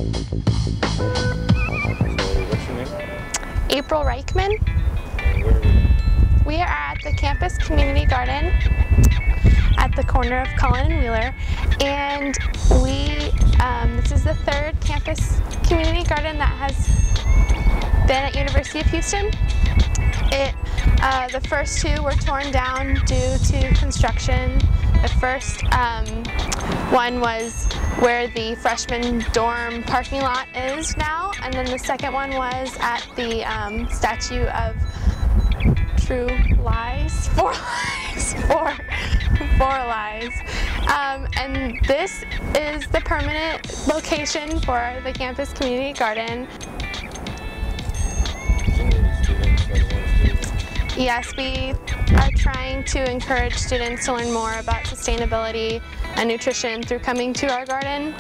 What's your name? April Reichman. And where are we? We are at the campus community garden at the corner of Cullen and Wheeler, and this is the third campus community garden that has been at University of Houston. The first two were torn down due to construction. The first one was where the freshman dorm parking lot is now, and then the second one was at the statue of True Lies, Four Lies. And this is the permanent location for the campus community garden. Yes, we are trying to encourage students to learn more about sustainability and nutrition through coming to our garden.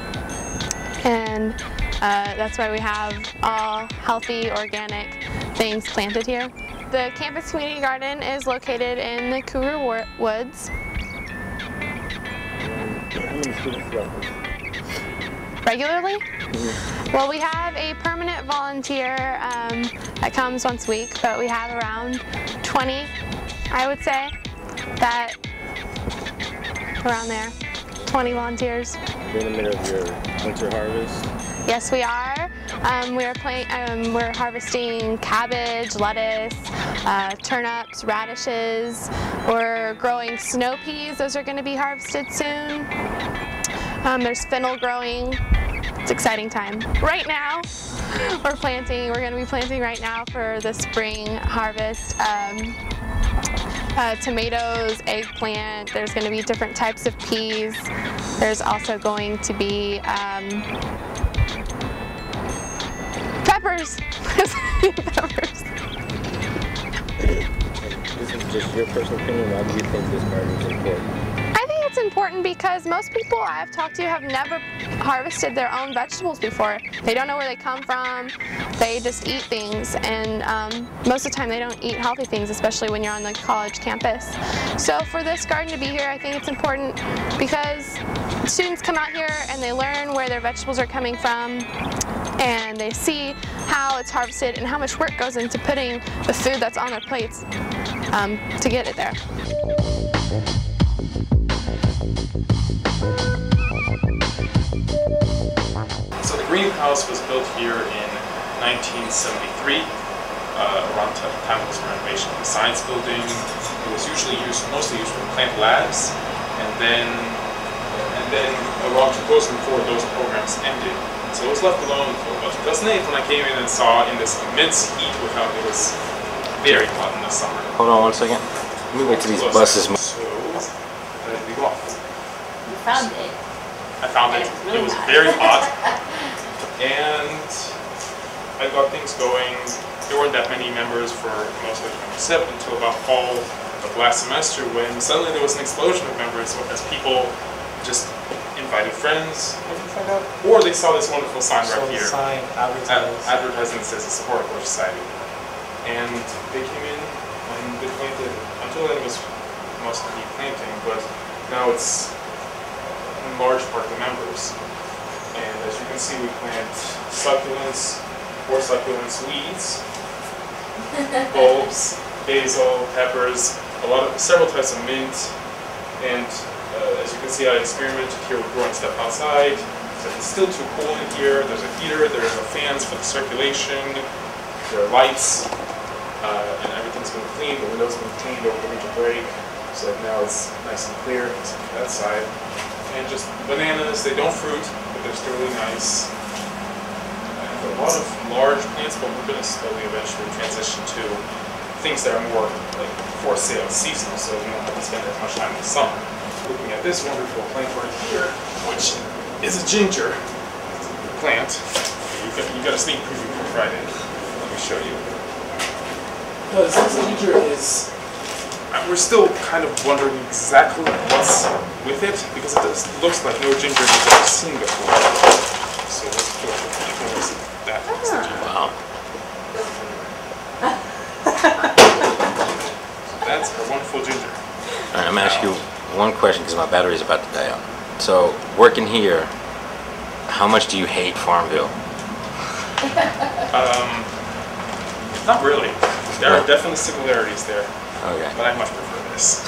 And that's why we have all healthy, organic things planted here. The campus community garden is located in the Cougar Woods. How many students do you have? Regularly? Well, we have a permanent volunteer that comes once a week, but we have around 20, I would say, that around there, 20 volunteers. You're in the middle of your winter harvest? Yes, we are. We're harvesting cabbage, lettuce, turnips, radishes. We're growing snow peas. Those are going to be harvested soon. There's fennel growing. It's an exciting time. Right now, we're going to be planting right now for the spring harvest. Tomatoes, eggplant, there's going to be different types of peas. There's also going to be peppers. Peppers. This is just your personal opinion. Why do you think this garden is important? I think it's important because most people I've talked to have never harvested their own vegetables before. They don't know where they come from. They just eat things, and most of the time they don't eat healthy things, especially when you're on the college campus. So for this garden to be here, I think it's important because students come out here and they learn where their vegetables are coming from, and they see how it's harvested and how much work goes into putting the food that's on their plates to get it there. So the greenhouse was built here in 1973, around the time of the renovation of the science building. It was mostly used for plant labs, and then around 2004 those programs ended. So it was left alone until about 2008 when I came in and saw in this immense heat without it was very hot in the summer. Hold on 1 second. Let me wait till these buses move. So where did we go? You found it. I found it. It was very hot, and I got things going. There weren't that many members for most of 2007 until about fall of last semester, when suddenly there was an explosion of members as people just invited friends, or they saw this wonderful sign right here. Sign Advertising that says the Support Core Society, and they came in and they planted. Until then, it was mostly planting, but now it's in large part the members. And as you can see, we plant succulents, or succulents, weeds, bulbs, basil, peppers, several types of mint, and as you can see, I experimented here with growing stuff outside. So it's still too cool in here. There's a heater, there are fans for the circulation, there are lights, and everything's been cleaned. The windows have been cleaned over the winter break, so now it's nice and clear outside. And just bananas, they don't fruit, but they're still really nice. And a lot of large plants, but we're going to slowly eventually transition to things that are more like for sale, seasonal, so we don't have to spend as much time in the summer. Looking at this wonderful plant right here, which is a ginger plant. You got a sneak preview for Friday. Let me show you. Because this ginger is, we're still kind of wondering exactly what's with it, because it just looks like no ginger we've ever seen before. So let's do it. That is the ginger. Wow. So that's our wonderful ginger. All right, I'm going to ask you one question because my battery is about to die out. So, working here, How much do you hate Farmville? Not really. There are definitely similarities there, Okay. but I much prefer this.